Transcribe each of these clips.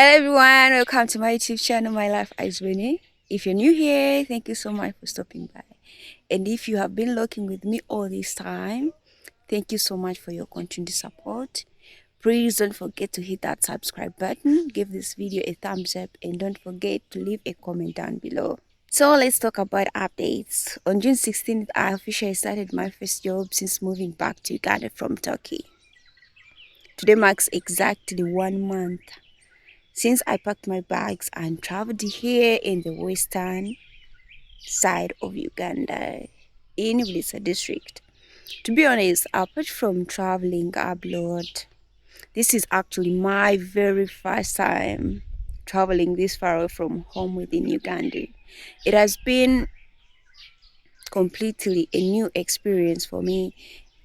Hello everyone, welcome to my YouTube channel, My Life as Winnie. If you're new here, thank you so much for stopping by. And if you have been looking with me all this time, thank you so much for your continued support. Please don't forget to hit that subscribe button, give this video a thumbs up, and don't forget to leave a comment down below. So let's talk about updates. On June 16th, I officially started my first job since moving back to Uganda from Turkey. Today marks exactly 1 month since I packed my bags and traveled here in the western side of Uganda, in Vilisa district. To be honest, apart from traveling abroad, this is actually my very first time traveling this far away from home within Uganda. It has been completely a new experience for me.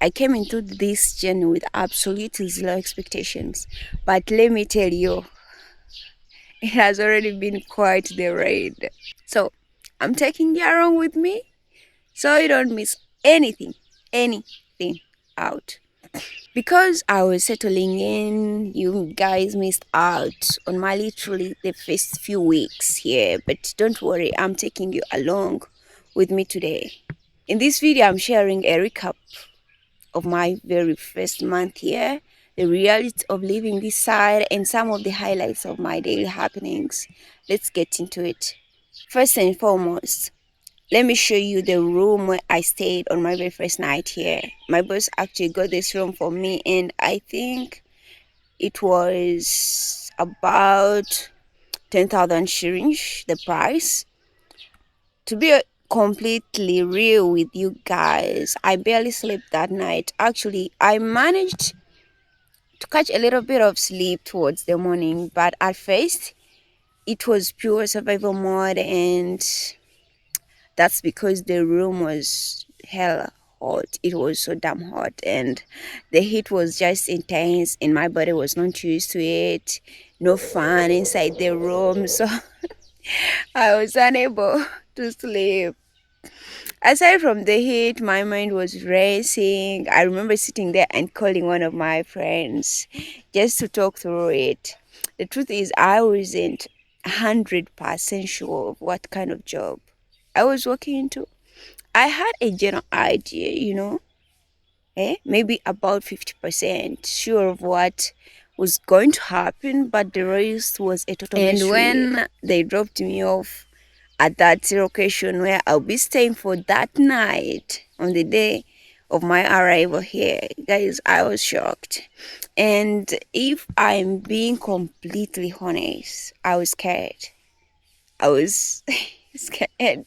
I came into this journey with absolutely zero expectations, but let me tell you, it has already been quite the ride. So I'm taking you along with me so you don't miss anything out. Because I was settling in, you guys missed out on my literally the first few weeks here. But don't worry, I'm taking you along with me today. In this video, I'm sharing a recap of my very first month here, the reality of living this side, and some of the highlights of my daily happenings. Let's get into it. First and foremost, let me show you the room where I stayed on my very first night here. My boss actually got this room for me, and I think it was about 10,000 shillings, the price. To be completely real with you guys, I barely slept that night. Actually, I managed to catch a little bit of sleep towards the morning, but at first it was pure survival mode, and that's because the room was hell hot. It was so damn hot, and the heat was just intense, and my body was not used to it. No fan inside the room, so I was unable to sleep. Aside from the heat, my mind was racing. I remember sitting there and calling one of my friends just to talk through it. The truth is, I wasn't 100% sure of what kind of job I was working into. I had a general idea, maybe about 50% sure of what was going to happen, but the rest was a total mystery. And when they dropped me off at that location where I'll be staying for that night on the day of my arrival here, guys, I was shocked. And if I'm being completely honest, I was scared. I was scared and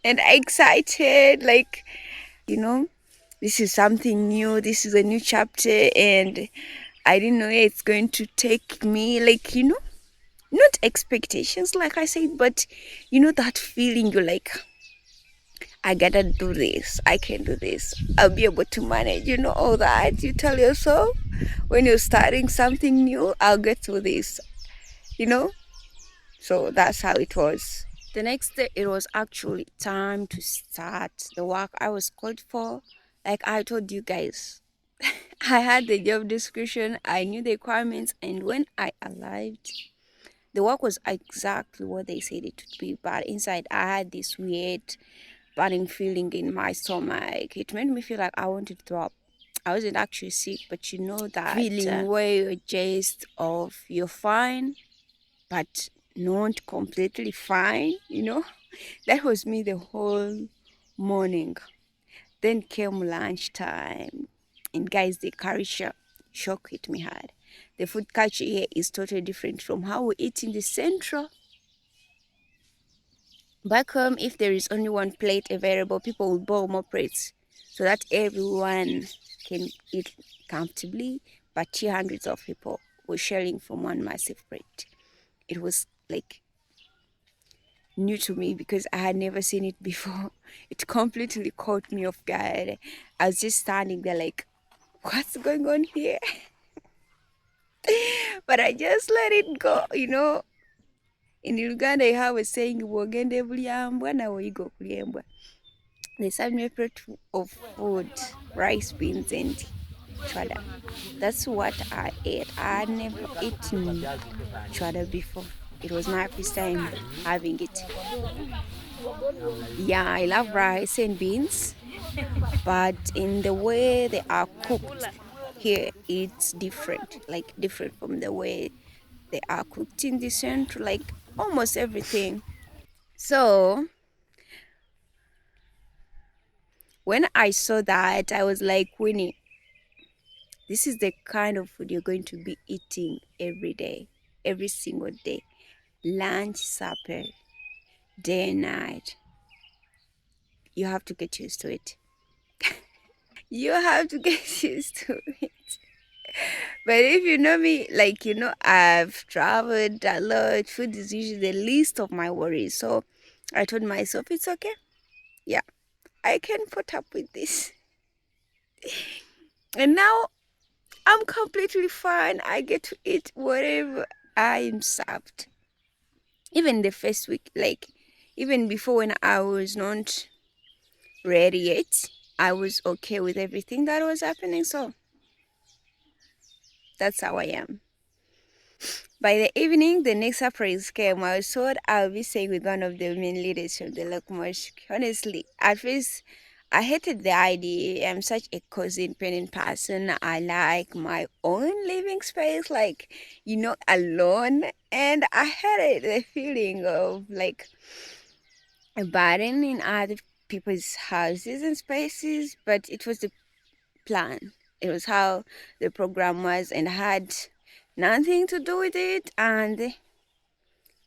excited, like, this is something new, this is a new chapter, and I didn't know where it's going to take me, like, not expectations, like I said, but that feeling, you're like, I gotta do this, I can do this, I'll be able to manage, all that you tell yourself when you're starting something new. I'll get through this, you know so that's how it was. The next day, it was actually time to start the work I was called for. Like I told you guys, I had the job description, I knew the requirements, and when I arrived, the work was exactly what they said it would be. But inside, I had this weird burning feeling in my stomach. It made me feel like I wanted to throw up. I wasn't actually sick, but you know that feeling where you're just of you're fine, but not completely fine. That was me the whole morning. Then came lunchtime, and guys, the culture shock hit me hard. The food culture here is totally different from how we eat in the central. Back home, if there is only one plate available, people will bowl more plates so that everyone can eat comfortably. But here, hundreds of people were sharing from one massive plate. It was like new to me because I had never seen it before. It completely caught me off guard. I was just standing there like, what's going on here? But I just let it go. In Uganda, you have a saying, "Wogende bulyambwa na woyiga okulyembwa." They served me a plate of food, rice, beans, and chowder. That's what I ate. I never eaten chowder before. It was my first time having it. Yeah, I love rice and beans, but in the way they are cooked here, it's different. Like different from the way they are cooked in the central, like almost everything. So when I saw that, I was like, Winnie, this is the kind of food you're going to be eating every day, every single day. Lunch, supper, day and night. You have to get used to it. You have to get used to it. But if you know me, like, I've traveled a lot. Food is usually the least of my worries. So I told myself, it's okay. Yeah, I can put up with this. And now I'm completely fine. I get to eat whatever I am served. Even the first week, like, even before when I was not ready yet, I was okay with everything that was happening. So that's how I am. By the evening, the next surprise came. I was told I'll be staying with one of the main leaders from the Lokomosh. Honestly, at first, I hated the idea. I'm such a cozy, independent person. I like my own living space, like, alone. And I hated the feeling of like abiding in other people's houses and spaces, but it was the plan. It was how the program was, and I had nothing to do with it. And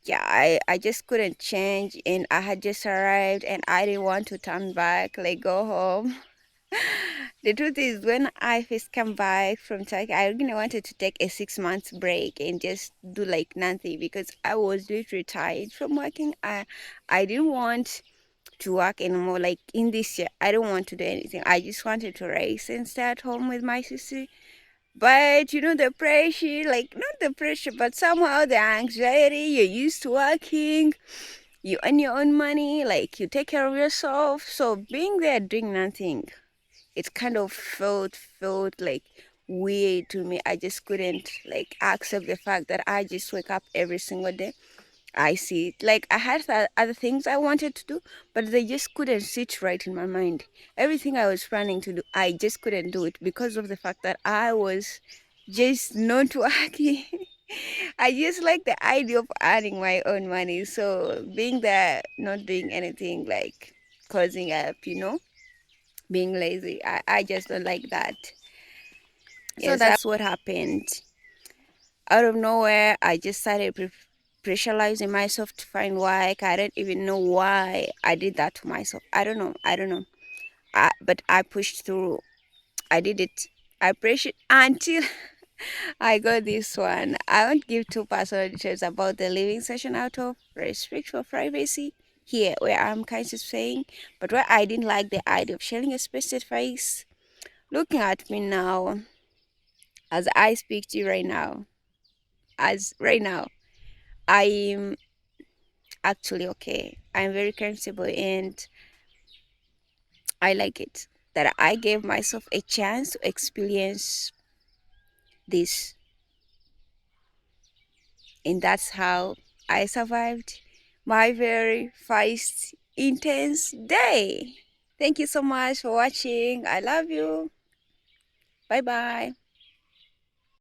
yeah, I just couldn't change, and I had just arrived and I didn't want to turn back, like go home. The truth is, when I first came back from Turkey, I really wanted to take a 6 months break and just do like nothing because I was literally tired from working. I didn't want to work anymore. Like in this year, I don't want to do anything. I just wanted to rest and stay at home with my sister. But the pressure, like not the pressure, but somehow the anxiety, you're used to working, you earn your own money, like you take care of yourself. So being there doing nothing, it kind of felt like weird to me. I just couldn't like accept the fact that I just wake up every single day. I see it. Like I had other things I wanted to do, but they just couldn't sit right in my mind. Everything I was planning to do, I just couldn't do it because of the fact that I was just not working. I just like the idea of earning my own money. So being there, not doing anything, like causing up, being lazy, I just don't like that. So Yes, that's what happened. Out of nowhere, I just started pressurizing myself to find work. I don't even know why I did that to myself. I don't know. I don't know. But I pushed through. I did it. I pressured until I got this one. I won't give too personal details about the living session out of respect for privacy here, where I'm kind of saying, but where I didn't like the idea of sharing a specific face. Looking at me now, as I speak to you right now, as right now, I'm actually okay. I'm very comfortable and I like it that I gave myself a chance to experience this. And that's how I survived my very first intense day. Thank you so much for watching. I love you. Bye bye.